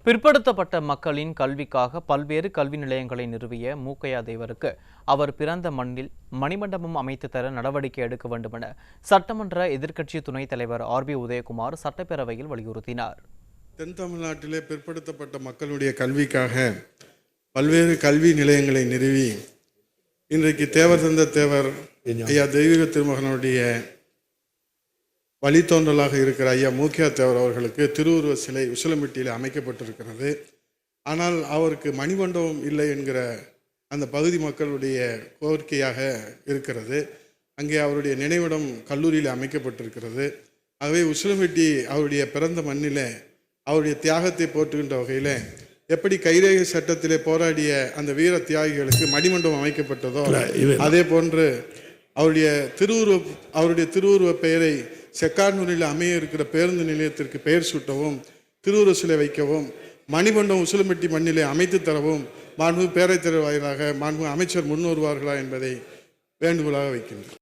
பிற்படுத்தப்பட்ட மக்களின் கல்விக்காக பல்வேறு கல்வி நிலையங்களை நிறுவிய மூக்கையா தேவருக்கு அவர் பிறந்த மண்ணில் மணிமண்டபம் அமைத்து தர நடவடிக்கை எடுக்க வேண்டும் என சட்டமன்ற எதிர்க்கட்சி துணைத் தலைவர் RB உதயகுமார் சட்டப்பேரவையில் வலியுறுத்தினார். தென் தமிழ்நாட்டிலே பிற்படுத்தப்பட்ட மக்களுடைய கல்விக்காக பல்வேறு கல்வி நிலையங்களை நிறுவி இன்றைக்கு தேவர் தந்த தேவர் ஐயா தெய்வீக திருமகனுடைய வழித்தோன்றலாக இருக்கிற ஐயா மூக்கையா தேவர் அவர்களுக்கு திருவுருவ சிலை உசிலம்பட்டியில் அமைக்கப்பட்டிருக்கிறது. ஆனால் அவருக்கு மணிமண்டபம் இல்லை என்கிற அந்த பகுதி மக்களுடைய கோரிக்கையாக இருக்கிறது. அங்கே அவருடைய நினைவிடம் கல்லூரியில் அமைக்கப்பட்டிருக்கிறது. ஆகவே உசிலம்பட்டி அவருடைய பிறந்த மண்ணில் அவருடைய தியாகத்தை போற்றுகின்ற வகையில் எப்படி கைரேகை சட்டத்திலே போராடிய அந்த வீர தியாகிகளுக்கு மணிமண்டபம் அமைக்கப்பட்டதோ அதே போன்று அவருடைய திருவுருவ பெயரை செக்கானூரில் அமைய இருக்கிற பேருந்து நிலையத்திற்கு பெயர் சூட்டவும், திருவுருவ சிலை வைக்கவும், மணிமண்டபம் உசிலம்பட்டி மண்ணிலே அமைத்து தரவும் மாண்பு பேரவைத் தலைவர் வாயிலாக மாண்பு அமைச்சர் முன் வருவார்களா என்பதை வேண்டுகோளாக வைக்கின்றனர்.